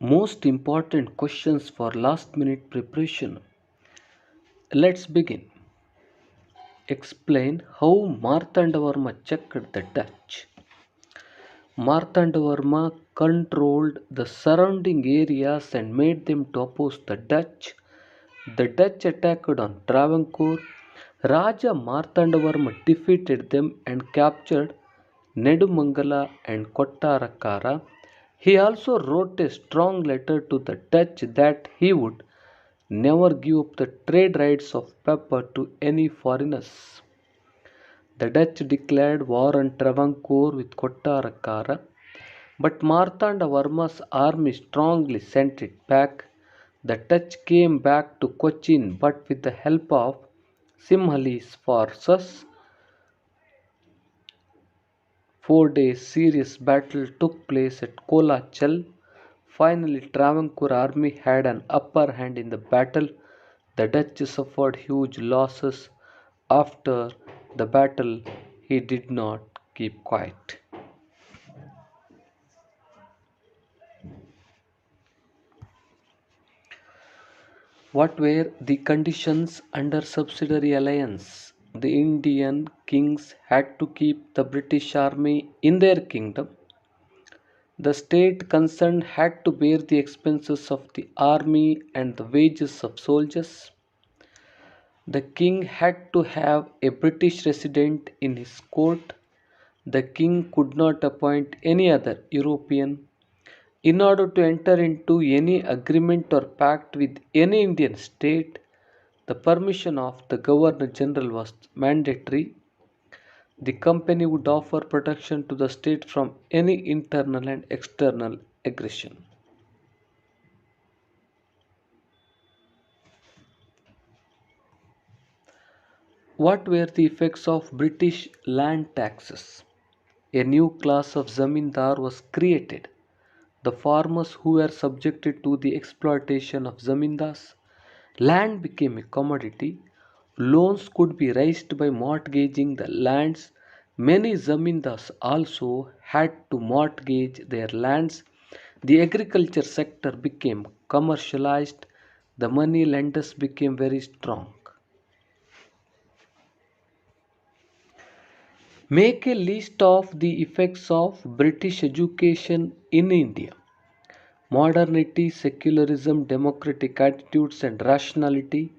Most important questions for last minute preparation. Let's begin. Explain how Martandavarma checked the Dutch. Martandavarma controlled the surrounding areas and made them to oppose the Dutch. The Dutch attacked on Travancore. Raja Martandavarma defeated them and captured Nedumangala and Kottarakara. He also wrote a strong letter to the Dutch that he would never give up the trade rights of pepper to any foreigners. The Dutch declared war on Travancore with Kottarakara, but Marthandavarma's army strongly sent it back. The Dutch came back to Cochin, but with the help of Simhali's forces. 4 days serious battle took place at Kolachal. Finally, Travancore army had an upper hand in the battle. The Dutch suffered huge losses. After the battle, he did not keep quiet. What were the conditions under subsidiary alliance? The Indian kings had to keep the British army in their kingdom. The state concerned had to bear the expenses of the army and the wages of soldiers. The king had to have a British resident in his court. The king could not appoint any other European. In order to enter into any agreement or pact with any Indian state, the permission of the Governor General was mandatory. The company would offer protection to the state from any internal and external aggression. What were the effects of British land taxes? A new class of zamindar was created. The farmers who were subjected to the exploitation of zamindars. Land became a commodity. Loans could be raised by mortgaging the lands. Many zamindars also had to mortgage their lands. The agriculture sector became commercialized. The money lenders became very strong. Make a list of the effects of British education in India. Modernity, secularism, democratic attitudes, and rationality.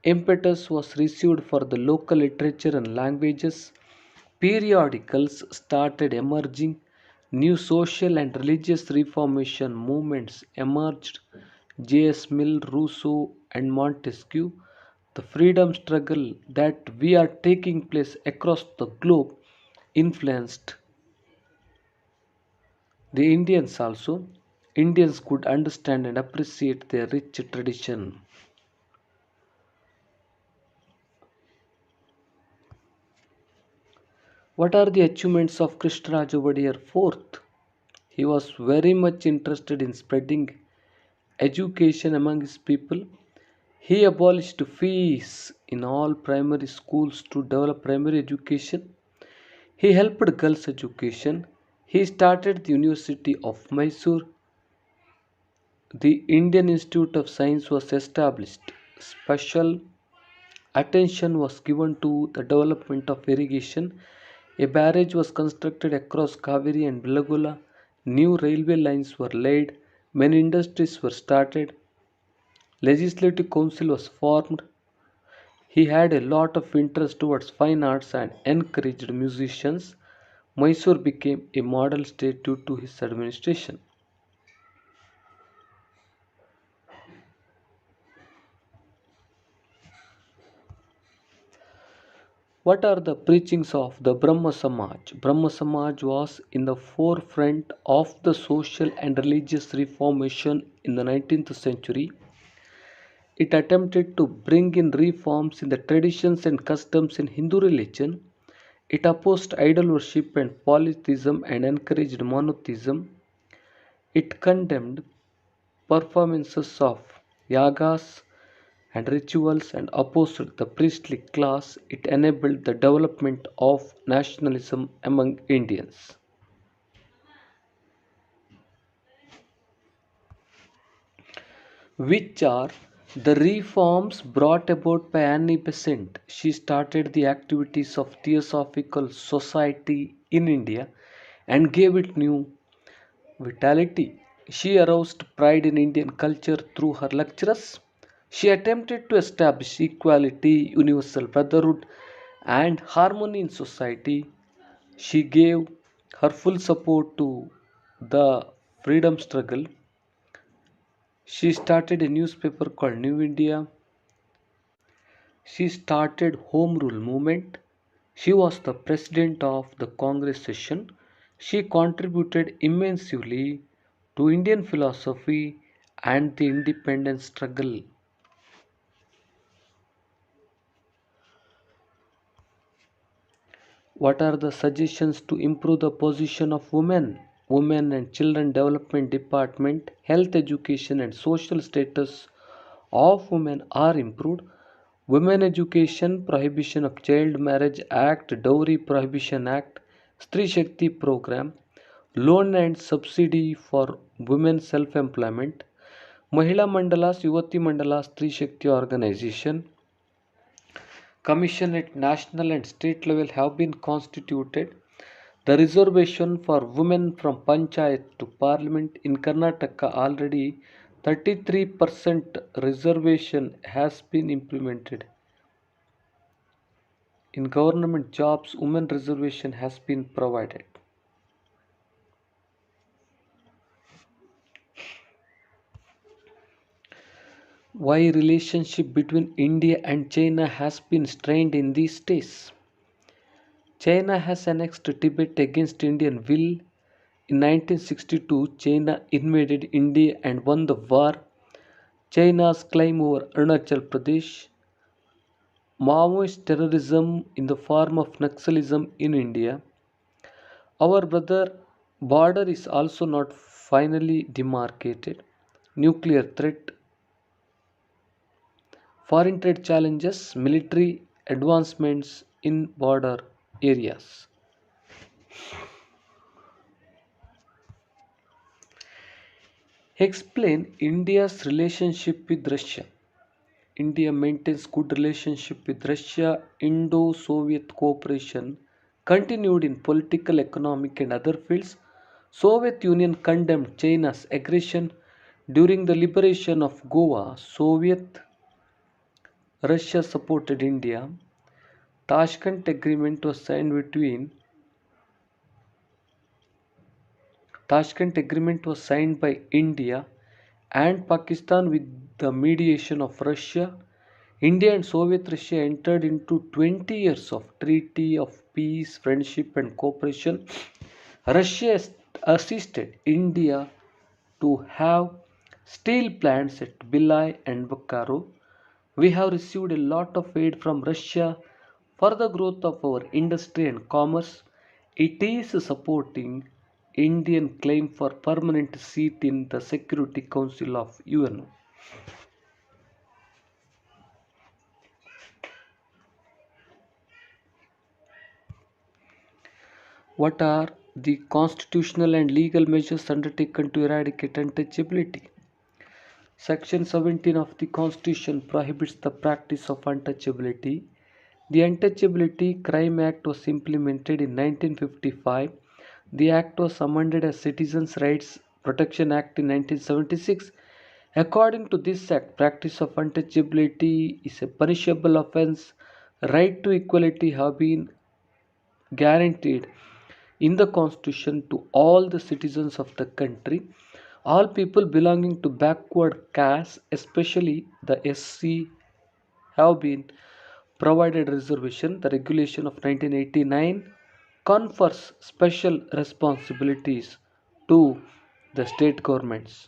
Impetus was received for the local literature and languages. Periodicals started emerging. New social and religious reformation movements emerged. J.S. Mill, Rousseau, and Montesquieu. The freedom struggle that we are taking place across the globe influenced the Indians also. Indians could understand and appreciate their rich tradition. What are the achievements of Krishnaraj Vadiyar IV? He was very much interested in spreading education among his people. He abolished fees in all primary schools to develop primary education. He helped girls' education. He started the University of Mysore. The Indian Institute of Science was established. Special attention was given to the development of irrigation. A barrage was constructed across Kaveri and Bilagula. New railway lines were laid. Many industries were started. Legislative council was formed. He had a lot of interest towards fine arts and encouraged musicians. Mysore became a model state due to his administration. What are the preachings of the Brahma Samaj? Brahma Samaj was in the forefront of the social and religious reformation in the 19th century. It attempted to bring in reforms in the traditions and customs in Hindu religion. It opposed idol worship and polytheism and encouraged monotheism. It condemned performances of yagas and rituals and opposed the priestly class. It enabled the development of nationalism among Indians. which are the reforms brought about by Annie Besant. She started the activities of Theosophical Society in India and gave it new vitality. She aroused pride in Indian culture through her lectures. She attempted to establish equality, universal brotherhood, and harmony in society. She gave her full support to the freedom struggle. She started a newspaper called New India. She started Home Rule movement. She was the president of the Congress session. She contributed immensely to Indian philosophy and the independence struggle. What are the suggestions to improve the position of women? Women and Children Development Department, health education and social status of women are improved. Women Education Prohibition of Child Marriage Act, Dowry Prohibition Act, Stree Shakti Program, Loan and Subsidy for Women Self-Employment, Mahila Mandalas, Yuvati Mandalas, Stree Shakti Organization, Commission at national and state level have been constituted. The reservation for women from Panchayat to Parliament in Karnataka already 33% reservation has been implemented. In government jobs, women reservation has been provided. Why relationship between India and China has been strained in these days? China has annexed Tibet against Indian will. In 1962, China invaded India and won the war. China's claim over Arunachal Pradesh. Maoist terrorism in the form of Naxalism in India. Our brother border is also not finally demarcated. Nuclear threat, foreign trade challenges, military advancements in border areas. Explain India's relationship with Russia. India maintains good relationship with Russia. Indo-Soviet cooperation continued in political, economic and other fields. Soviet Union condemned China's aggression during the liberation of Goa. Soviet Russia supported India. Tashkent Agreement was signed between Tashkent Agreement was signed by India and Pakistan with the mediation of Russia. India and Soviet Russia entered into 20 years of treaty of peace, friendship and cooperation. Russia assisted India to have steel plants at Bhilai and Bokaro. We have received a lot of aid from Russia for the growth of our industry and commerce. It is supporting Indian claim for permanent seat in the Security Council of UN. What are the constitutional and legal measures undertaken to eradicate untouchability? Section 17 of the Constitution prohibits the practice of untouchability. The Untouchability Crime Act was implemented in 1955. The act was amended as Citizens' Rights Protection Act in 1976. According to this act, practice of untouchability is a punishable offense. Right to equality have been guaranteed in the Constitution to all the citizens of the country. All people belonging to backward castes, especially the SC, have been provided reservation. The regulation of 1989 confers special responsibilities to the state governments.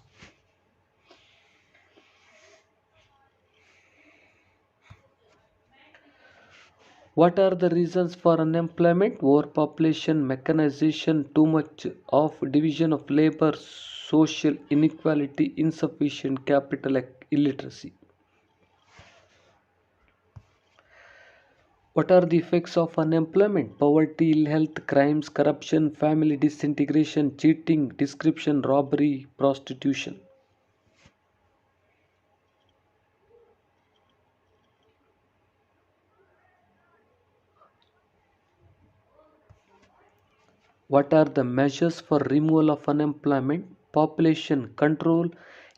What are the reasons for unemployment? Overpopulation, mechanization, too much of division of labor, social inequality, insufficient capital illiteracy. What are the effects of unemployment? Poverty, ill health, crimes, corruption, family disintegration, cheating, description, robbery, prostitution. What are the measures for removal of unemployment, population control,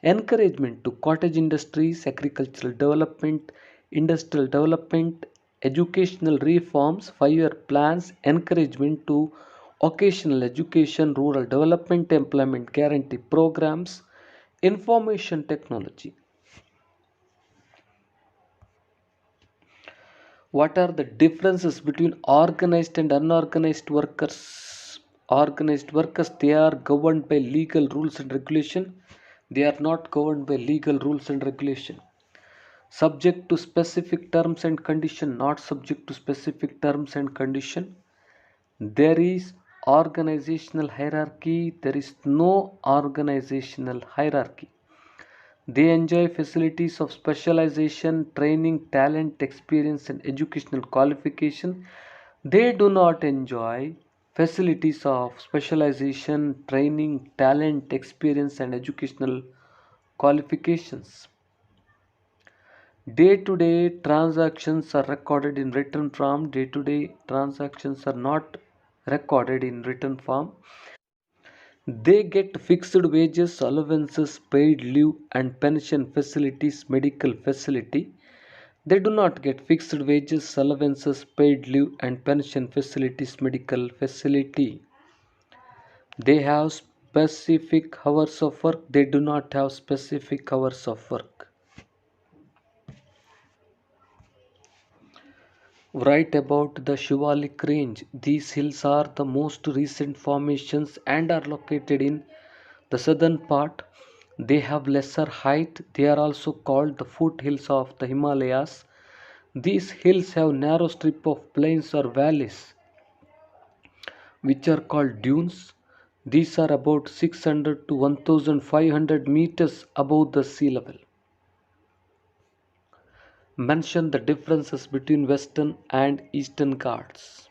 encouragement to cottage industries, agricultural development, industrial development, educational reforms, 5-year plans, encouragement to occasional education, rural development, employment guarantee programs, information technology? What are the differences between organized and unorganized workers? Organized workers, they are governed by legal rules and regulation. They are not governed by legal rules and regulation. Subject to specific terms and condition, not subject to specific terms and condition. There is organizational hierarchy. There is no organizational hierarchy. They enjoy facilities of specialization, training, talent, experience, and educational qualification. They do not enjoy facilities of specialization, training, talent, experience, and educational qualifications. Day to day transactions are recorded in written form. Day to day transactions are not recorded in written form. They get fixed wages, allowances, paid leave, and pension facilities, medical facility. They do not get fixed wages, allowances, paid leave, and pension facilities, medical facility. They have specific hours of work. They do not have specific hours of work. Write about the Shivalik Range. These hills are the most recent formations and are located in the southern part. They have lesser height. They are also called the foothills of the Himalayas. These hills have narrow strip of plains or valleys which are called dunes. These are about 600 to 1500 meters above the sea level. Mention the differences between Western and Eastern Ghats.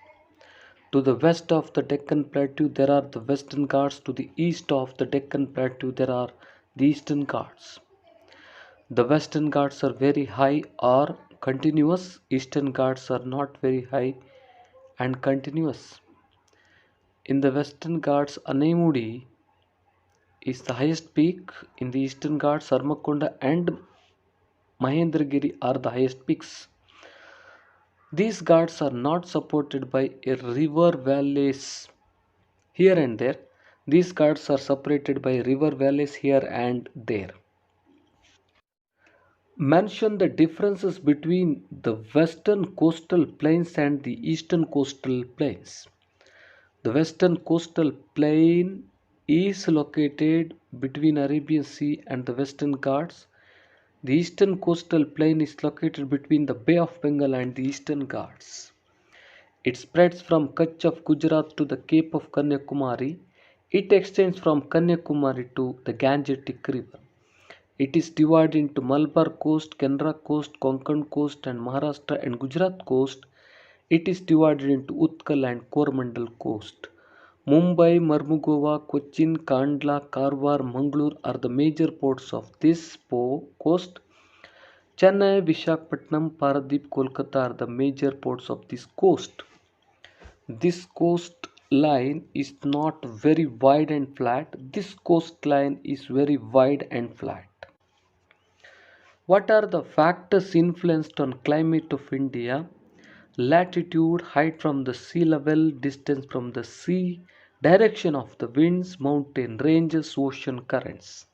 To the west of the Deccan Plateau, there are the Western Ghats. To the east of the Deccan Plateau, there are the Eastern Ghats. The Western Ghats are very high or continuous. Eastern Ghats are not very high and continuous. In the Western Ghats, Anaimudi is the highest peak. In the Eastern Ghats, Armakonda and Mahendragiri are the highest peaks. These ghats are not supported by a river valleys here and there. These ghats are separated by river valleys here and there. Mention the differences between the western coastal plains and the eastern coastal plains. The western coastal plain is located between Arabian Sea and the Western Ghats. The eastern coastal plain is located between the Bay of Bengal and the Eastern Ghats. It spreads from Kutch of Gujarat to the Cape of Kanyakumari. It extends from Kanyakumari to the Gangetic River. It is divided into Malabar coast, Canara coast, Konkan coast, and Maharashtra and Gujarat coast. It is divided into Utkal and Coromandel coast. Mumbai, Marmugova, Cochin, Kandla, Karwar, Mangalore are the major ports of this coast. Chennai, Visakhapatnam, Paradip, Kolkata are the major ports of this coast. This coastline is not very wide and flat. This coastline is very wide and flat. What are the factors influenced on climate of India? Latitude, height from the sea level, distance from the sea, direction of the winds, mountain ranges, ocean currents.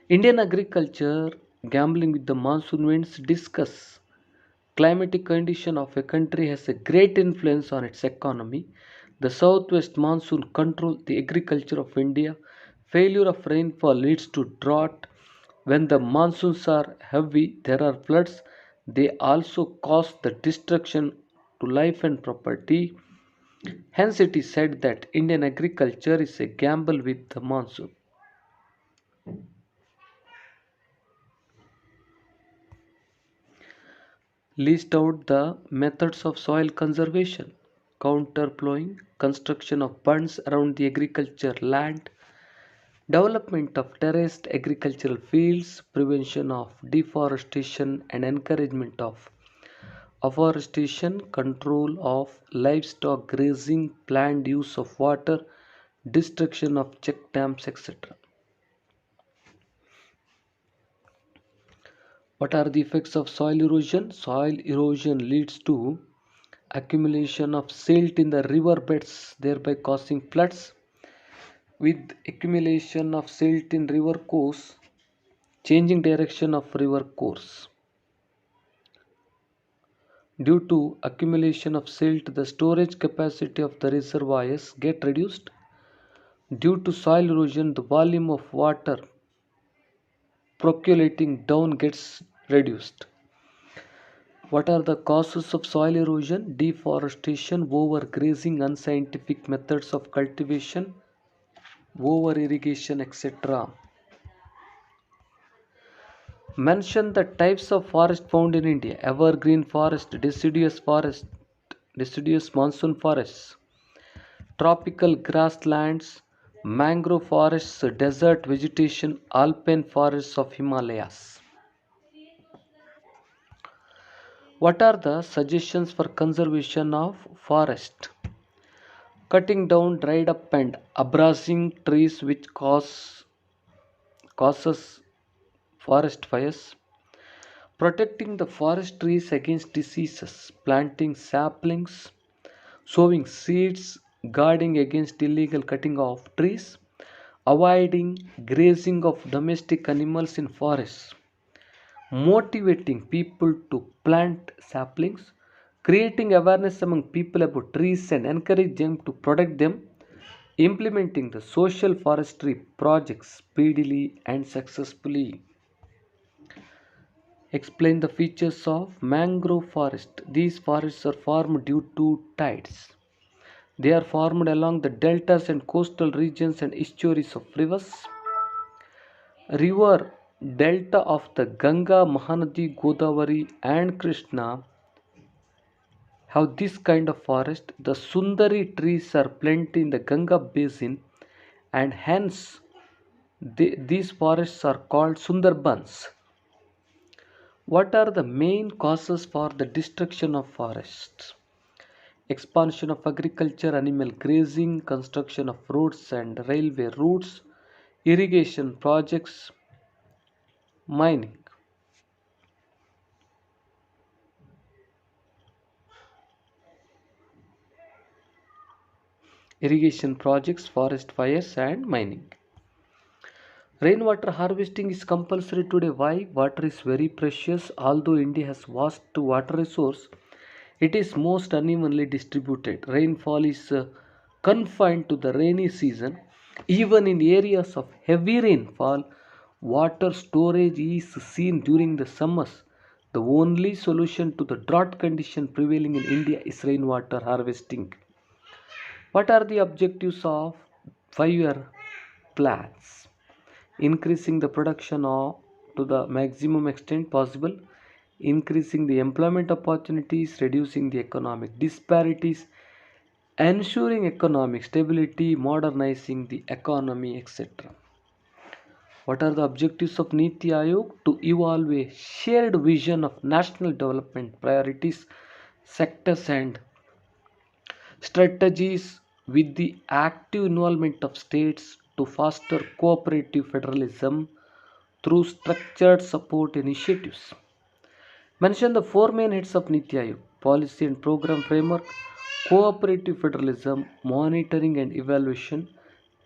Indian agriculture, gambling with the monsoon winds, discuss. Climatic condition of a country has a great influence on its economy. The southwest monsoon controls the agriculture of India. Failure of rainfall leads to drought. When the monsoons are heavy, there are floods. They also cause the destruction to life and property. Hence, it is said that Indian agriculture is a gamble with the monsoon. List out the methods of soil conservation: counter plowing, construction of bunds around the agriculture land, development of terraced agricultural fields, prevention of deforestation, and encouragement of afforestation, control of livestock grazing, planned use of water, destruction of check dams, etc. What are the effects of soil erosion? Soil erosion leads to accumulation of silt in the river beds, thereby causing floods. With accumulation of silt in river course, changing direction of river course. Due to accumulation of silt, the storage capacity of the reservoirs get reduced. Due to soil erosion, the volume of water percolating down gets reduced. What are the causes of soil erosion? Deforestation, overgrazing, unscientific methods of cultivation, over irrigation, etc. Mention the types of forest found in India: evergreen forest, deciduous monsoon forests, tropical grasslands, mangrove forests, desert vegetation, alpine forests of Himalayas. What are the suggestions for conservation of forest? Cutting down dried up and abrasing trees which causes forest fires, protecting the forest trees against diseases, planting saplings, sowing seeds, guarding against illegal cutting of trees, avoiding grazing of domestic animals in forests, motivating people to plant saplings, creating awareness among people about trees and encourage them to protect them, implementing the social forestry projects speedily and successfully. Explain the features of mangrove forest. These forests are formed due to tides. They are formed along the deltas and coastal regions and estuaries of rivers. River delta of the Ganga, Mahanadi, Godavari and Krishna have this kind of forest. The Sundari trees are plenty in the Ganga basin and hence these forests are called Sundarbans. What are the main causes for the destruction of forests? Expansion of agriculture, animal grazing, construction of roads and railway routes, irrigation projects, mining. Irrigation projects, forest fires and mining. Rainwater harvesting is compulsory today. Why? Water is very precious. Although India has vast water resource, it is most unevenly distributed. Rainfall is confined to the rainy season. Even in areas of heavy rainfall, water storage is seen during the summers. The only solution to the drought condition prevailing in India is rainwater harvesting. What are the objectives of 5-year plans? Increasing the production to the maximum extent possible, increasing the employment opportunities, reducing the economic disparities, ensuring economic stability, modernizing the economy, etc. What are the objectives of Niti Aayog? To evolve a shared vision of national development priorities, sectors, and strategies with the active involvement of states to foster cooperative federalism through structured support initiatives. Mention the four main heads of Niti Aayog: policy and program framework, cooperative federalism, monitoring and evaluation,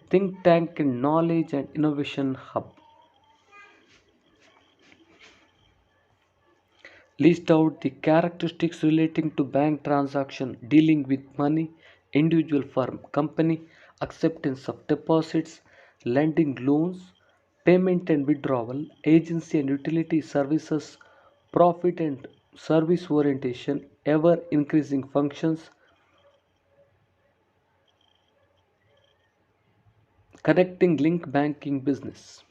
think tank and knowledge and innovation hub. List out the characteristics relating to bank transaction, dealing with money, individual firm, company, acceptance of deposits, lending loans, payment and withdrawal, agency and utility services, profit and service orientation, ever increasing functions, connecting link banking business.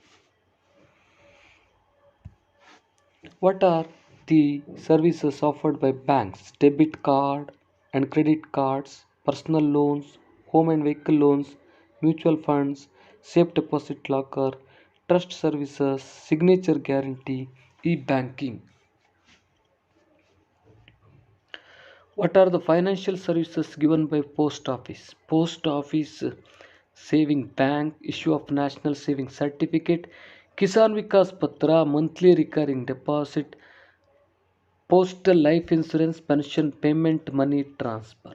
What are the services offered by banks? Debit card and credit cards, personal loans, home and vehicle loans, mutual funds, safe deposit locker, trust services, signature guarantee, e banking. What are the financial services given by post office? Post office saving bank, issue of national saving certificate, kisan vikas patra, monthly recurring deposit, postal life insurance, pension payment, money transfer.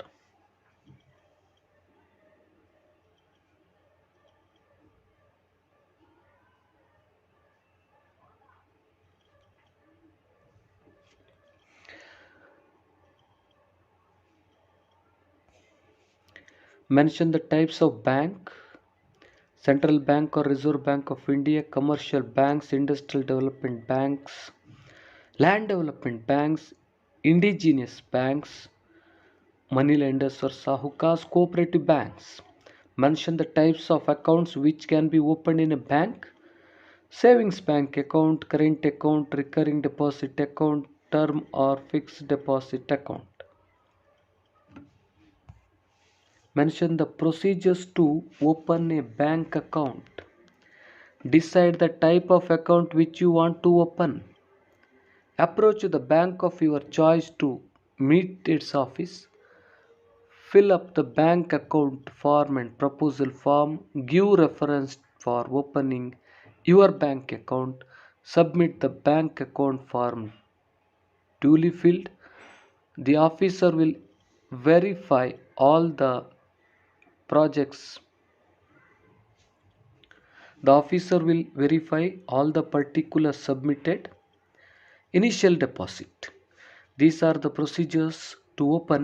Mention the types of bank: central bank or reserve bank of India, commercial banks, industrial development banks, land development banks, indigenous banks, money lenders or sahukas, cooperative banks. Mention the types of accounts which can be opened in a bank: savings bank account, current account, recurring deposit account, term or fixed deposit account. Mention the procedures to open a bank account. Decide the type of account which you want to open. Approach the bank of your choice to meet its office. Fill up the bank account form and proposal form. Give reference for opening your bank account. Submit the bank account form duly filled. The officer will verify all the projects. The officer will verify all the particulars submitted. Initial deposit. These are the procedures to open